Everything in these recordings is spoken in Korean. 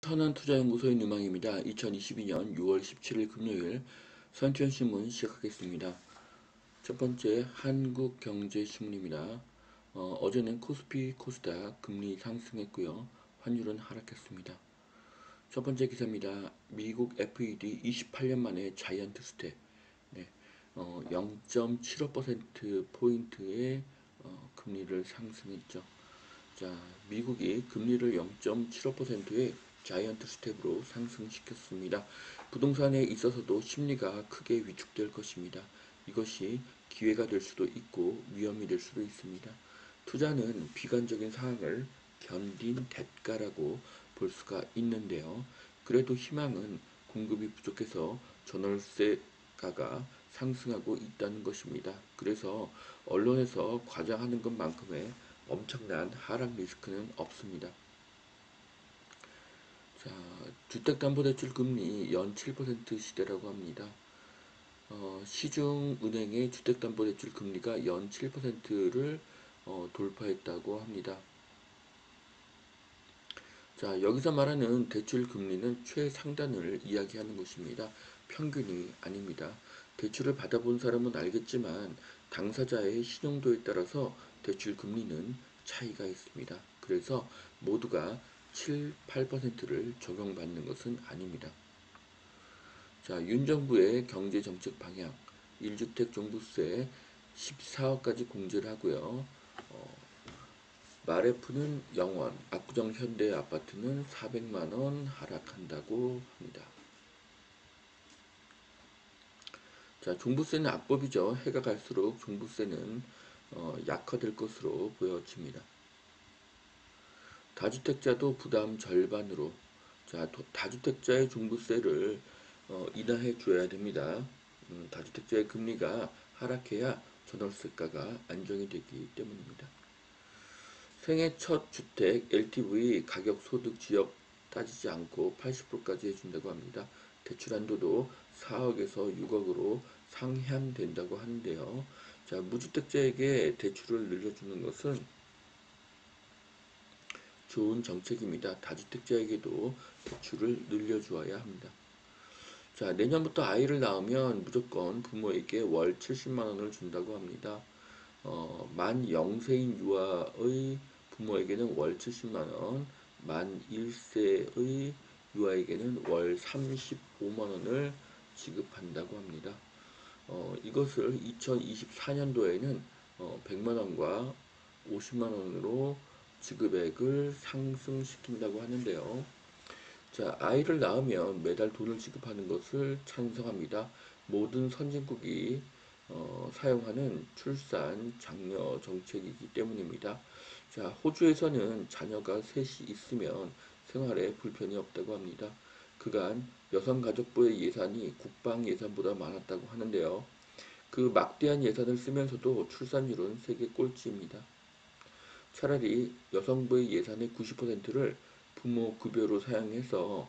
천안투자연구소의 누망입니다. 2022년 6월 17일 금요일 선티현신문 시작하겠습니다. 첫 번째 한국경제신문입니다. 어제는 코스피 코스닥 금리 상승했고요. 환율은 하락했습니다. 첫 번째 기사입니다. 미국 FED 28년 만에 자이언트 스텝. 네, 0.75%포인트의 금리를 상승했죠. 자, 미국이 금리를 0.75%의 자이언트 스텝으로 상승시켰습니다. 부동산에 있어서도 심리가 크게 위축될 것입니다. 이것이 기회가 될 수도 있고 위험이 될 수도 있습니다. 투자는 비관적인 상황을 견딘 대가라고 볼 수가 있는데요. 그래도 희망은 공급이 부족해서 전월세가가 상승하고 있다는 것입니다. 그래서 언론에서 과장하는 것만큼의 엄청난 하락 리스크는 없습니다. 자, 주택담보대출 금리 연 7% 시대라고 합니다. 시중은행의 주택담보대출 금리가 연 7%를 돌파했다고 합니다. 자, 여기서 말하는 대출 금리는 최상단을 이야기하는 것입니다. 평균이 아닙니다. 대출을 받아본 사람은 알겠지만 당사자의 신용도에 따라서 대출 금리는 차이가 있습니다. 그래서 모두가 7, 8%를 적용받는 것은 아닙니다. 자, 윤 정부의 경제정책 방향, 1주택 종부세 14억까지 공제를 하고요. 마레프는 0원, 압구정 현대 아파트는 400만원 하락한다고 합니다. 자, 종부세는 악법이죠. 해가 갈수록 종부세는 약화될 것으로 보여집니다. 다주택자도 부담 절반으로. 자, 다주택자의 종부세를 인하해 줘야 됩니다. 다주택자의 금리가 하락해야 전월세가가 안정이 되기 때문입니다. 생애 첫 주택 LTV 가격 소득 지역 따지지 않고 80%까지 해준다고 합니다. 대출 한도도 4억에서 6억으로 상향된다고 하는데요. 자, 무주택자에게 대출을 늘려주는 것은 좋은 정책입니다. 다주택자에게도 대출을 늘려주어야 합니다. 자, 내년부터 아이를 낳으면 무조건 부모에게 월 70만원을 준다고 합니다. 만 0세인 유아의 부모에게는 월 70만원, 만 1세의 유아에게는 월 35만원을 지급한다고 합니다. 이것을 2024년도에는 100만원과 50만원으로 지급액을 상승시킨다고 하는데요. 자, 아이를 낳으면 매달 돈을 지급하는 것을 찬성합니다. 모든 선진국이 사용하는 출산 장려 정책이기 때문입니다. 자, 호주에서는 자녀가 셋이 있으면 생활에 불편이 없다고 합니다. 그간 여성가족부의 예산이 국방 예산보다 많았다고 하는데요. 그 막대한 예산을 쓰면서도 출산율은 세계 꼴찌입니다. 차라리 여성부의 예산의 90%를 부모 급여로 사용해서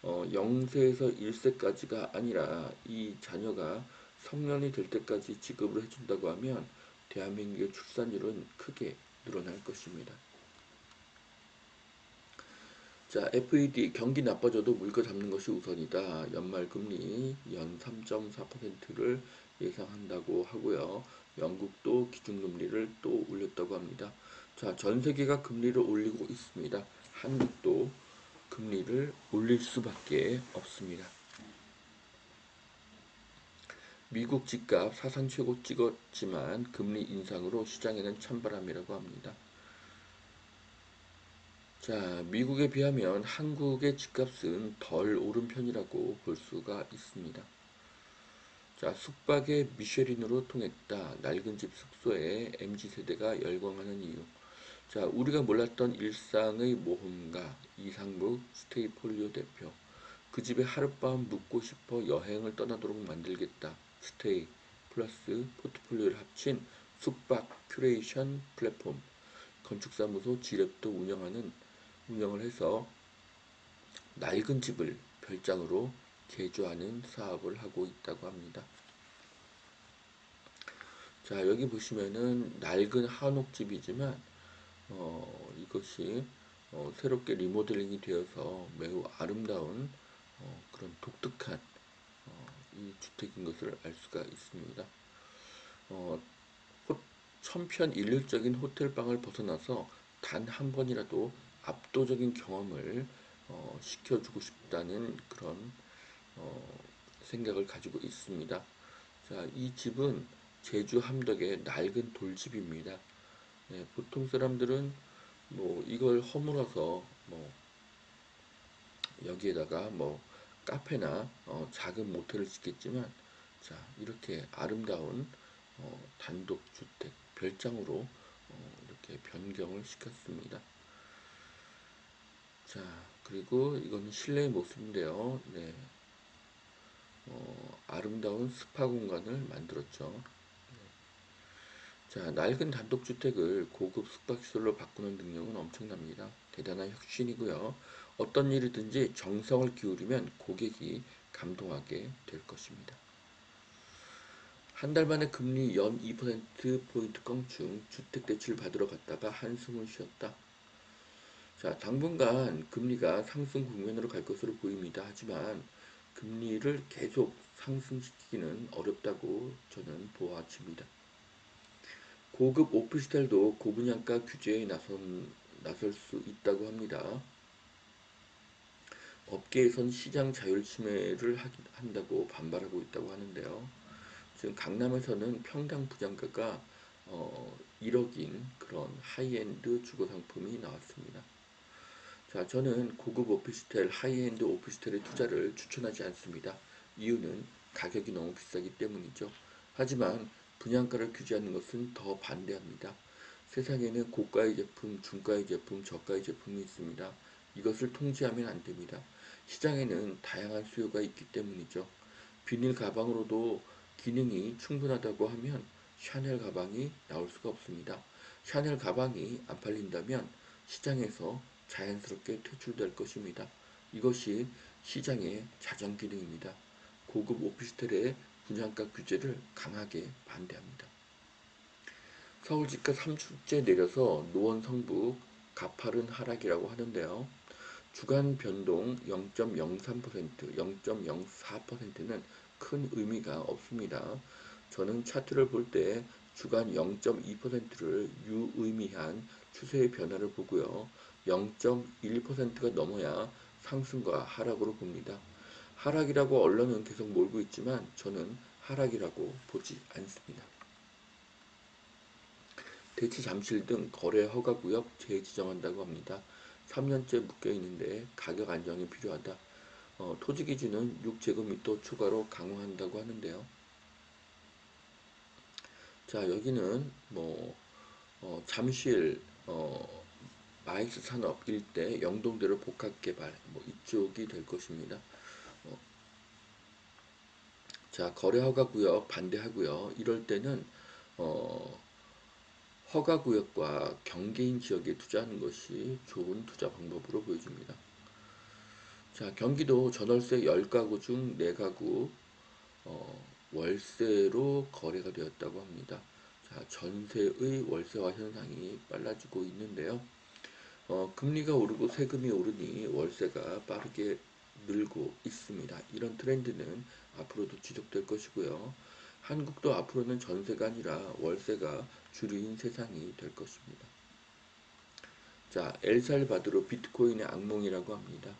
0세에서 1세까지가 아니라 이 자녀가 성년이 될 때까지 지급을 해준다고 하면 대한민국의 출산율은 크게 늘어날 것입니다. 자, FED 경기 나빠져도 물가 잡는 것이 우선이다. 연말 금리 연 3.4%를 예상한다고 하고요. 영국도 기준금리를 또 올렸다고 합니다. 자, 전 세계가 금리를 올리고 있습니다. 한국도 금리를 올릴 수밖에 없습니다. 미국 집값 사상 최고 찍었지만 금리 인상으로 시장에는 찬바람이라고 합니다. 자, 미국에 비하면 한국의 집값은 덜 오른 편이라고 볼 수가 있습니다. 자, 숙박에 미쉐린으로 통했다. 낡은 집 숙소에 MZ세대가 열광하는 이유. 자, 우리가 몰랐던 일상의 모험가 이상묵 스테이폴리오 대표. 그 집에 하룻밤 묵고 싶어 여행을 떠나도록 만들겠다. 스테이 플러스 포트폴리오를 합친 숙박 큐레이션 플랫폼. 건축사무소 지랩도 운영을 해서 낡은 집을 별장으로 개조하는 사업을 하고 있다고 합니다. 자, 여기 보시면은 낡은 한옥집이지만 이것이 새롭게 리모델링이 되어서 매우 아름다운 그런 독특한 이 주택인 것을 알 수가 있습니다. 어, 천편일률적인 호텔방을 벗어나서 단 한 번이라도 압도적인 경험을 시켜주고 싶다는 그런 생각을 가지고 있습니다. 자, 이 집은 제주 함덕의 낡은 돌집입니다. 네, 보통 사람들은 뭐 이걸 허물어서 뭐 여기에다가 뭐 카페나 작은 모텔을 짓겠지만, 자, 이렇게 아름다운 단독 주택 별장으로 이렇게 변경을 시켰습니다. 자, 그리고 이거는 실내의 모습인데요. 네, 아름다운 스파 공간을 만들었죠. 자, 낡은 단독주택을 고급 숙박시설로 바꾸는 능력은 엄청납니다. 대단한 혁신이고요. 어떤 일이든지 정성을 기울이면 고객이 감동하게 될 것입니다. 한 달 만에 금리 연 2%포인트 껑충 주택 대출 받으러 갔다가 한숨을 쉬었다. 자, 당분간 금리가 상승 국면으로 갈 것으로 보입니다. 하지만 금리를 계속 상승시키기는 어렵다고 저는 보아집니다. 고급 오피스텔도 고분양가 규제에 나설 수 있다고 합니다. 업계에선 시장 자율 침해를 한다고 반발하고 있다고 하는데요. 지금 강남에서는 평당 분양가가 1억인 그런 하이엔드 주거 상품이 나왔습니다. 자, 저는 고급 오피스텔, 하이엔드 오피스텔의 투자를 추천하지 않습니다. 이유는 가격이 너무 비싸기 때문이죠. 하지만 분양가를 규제하는 것은 더 반대합니다. 세상에는 고가의 제품, 중가의 제품, 저가의 제품이 있습니다. 이것을 통제하면 안 됩니다. 시장에는 다양한 수요가 있기 때문이죠. 비닐 가방으로도 기능이 충분하다고 하면 샤넬 가방이 나올 수가 없습니다. 샤넬 가방이 안 팔린다면 시장에서 자연스럽게 퇴출될 것입니다. 이것이 시장의 자정기능입니다. 고급 오피스텔의 분양가 규제를 강하게 반대합니다. 서울 집값 3주째 내려서 노원 성북 가파른 하락이라고 하는데요. 주간 변동 0.03%, 0.04%는 큰 의미가 없습니다. 저는 차트를 볼 때 주간 0.2%를 유의미한 추세의 변화를 보고요. 0.1%가 넘어야 상승과 하락으로 봅니다. 하락이라고 언론은 계속 몰고 있지만 저는 하락이라고 보지 않습니다. 대치 잠실 등 거래 허가구역 재지정한다고 합니다. 3년째 묶여있는데 가격 안정이 필요하다. 토지 기준은 6제곱미터 추가로 강화한다고 하는데요. 자, 여기는 뭐 잠실 마이스 산업 일대 영동대로 복합개발 뭐 이쪽이 될 것입니다. 어, 자, 거래 허가구역 반대하고요. 이럴 때는 어, 허가구역과 경계인 지역에 투자하는 것이 좋은 투자 방법으로 보여집니다. 자, 경기도 전월세 10가구 중 4가구 월세로 거래가 되었다고 합니다. 자, 전세의 월세화 현상이 빨라지고 있는데요. 금리가 오르고 세금이 오르니 월세가 빠르게 늘고 있습니다. 이런 트렌드는 앞으로도 지속될 것이고요. 한국도 앞으로는 전세가 아니라 월세가 주류인 세상이 될 것입니다. 자, 엘살바도르 비트코인의 악몽이라고 합니다.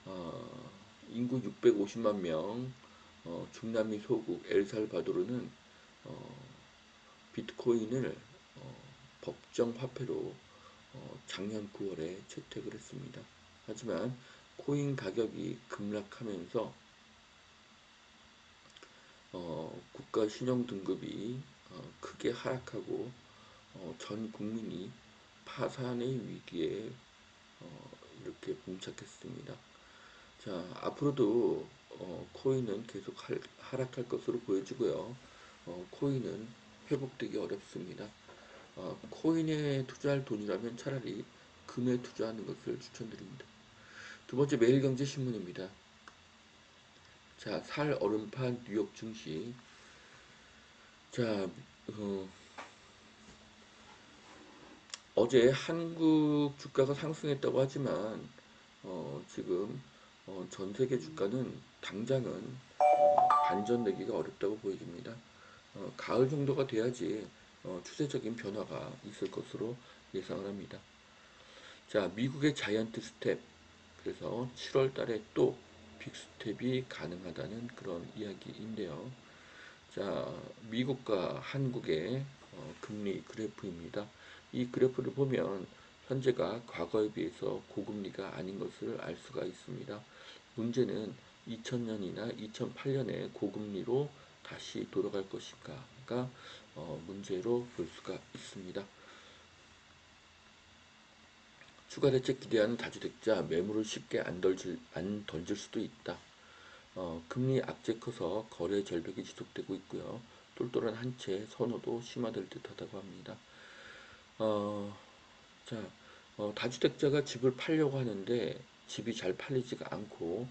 어, 인구 650만 명, 중남미 소국 엘살바도르는 어, 비트코인을 법정 화폐로 작년 9월에 채택을 했습니다. 하지만 코인 가격이 급락하면서 국가 신용 등급이 크게 하락하고 전 국민이 파산의 위기에 이렇게 봉착했습니다. 자, 앞으로도 코인은 계속 하락할 것으로 보여지고요. 코인은 회복되기 어렵습니다. 코인에 투자할 돈이라면 차라리 금에 투자하는 것을 추천드립니다. 두 번째 매일경제신문입니다. 자, 살 얼음판 뉴욕 증시. 자, 어제 한국 주가가 상승했다고 하지만 지금 전 세계 주가는 당장은 반전 내기가 어렵다고 보여집니다. 가을 정도가 돼야지 추세적인 변화가 있을 것으로 예상을 합니다. 자, 미국의 자이언트 스텝. 그래서 7월 달에 또 빅스텝이 가능하다는 그런 이야기인데요. 자, 미국과 한국의 금리 그래프입니다. 이 그래프를 보면 현재가 과거에 비해서 고금리가 아닌 것을 알 수가 있습니다. 문제는 2000년이나 2008년의 고금리로 다시 돌아갈 것인가가 문제로 볼 수가 있습니다. 추가 대책 기대하는 다주택자 매물을 쉽게 안 던질 수도 있다. 금리 악재 커서 거래 절벽이 지속되고 있고요. 똘똘한 한 채 선호도 심화될 듯하다고 합니다. 어, 자, 다주택자가 집을 팔려고 하는데 집이 잘 팔리지가 않고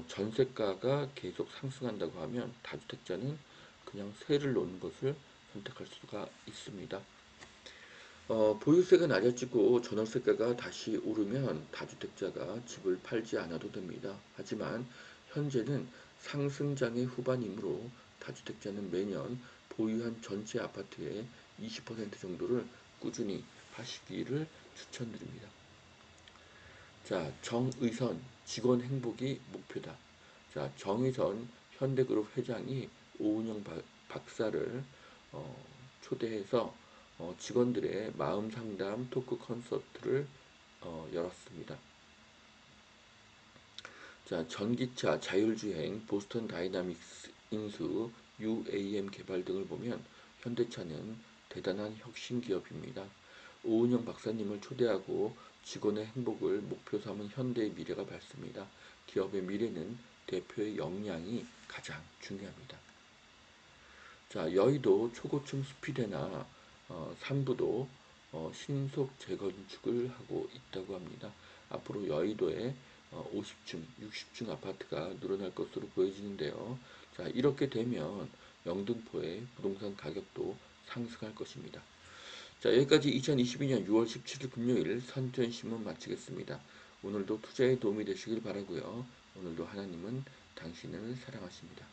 전세가가 계속 상승한다고 하면 다주택자는 그냥 세를 놓는 것을 선택할 수가 있습니다. 보유세가 낮아지고 전월세가가 다시 오르면 다주택자가 집을 팔지 않아도 됩니다. 하지만 현재는 상승장의 후반이므로 다주택자는 매년 보유한 전체 아파트의 20% 정도를 꾸준히 하시기를 추천드립니다. 자, 정의선 직원 행복이 목표다. 자, 정의선 현대그룹 회장이 오은영 박사를 초대해서 직원들의 마음 상담 토크 콘서트를 열었습니다. 자, 전기차, 자율주행, 보스턴 다이나믹스 인수, UAM 개발 등을 보면 현대차는 대단한 혁신 기업입니다. 오은영 박사님을 초대하고 직원의 행복을 목표 삼은 현대의 미래가 밝습니다. 기업의 미래는 대표의 역량이 가장 중요합니다. 자, 여의도 초고층 수필회나 산부도 신속 재건축을 하고 있다고 합니다. 앞으로 여의도에 50층, 60층 아파트가 늘어날 것으로 보여지는데요. 자, 이렇게 되면 영등포의 부동산 가격도 상승할 것입니다. 자, 여기까지 2022년 6월 17일 금요일 선전신문 마치겠습니다. 오늘도 투자에 도움이 되시길 바라고요. 오늘도 하나님은 당신을 사랑하십니다.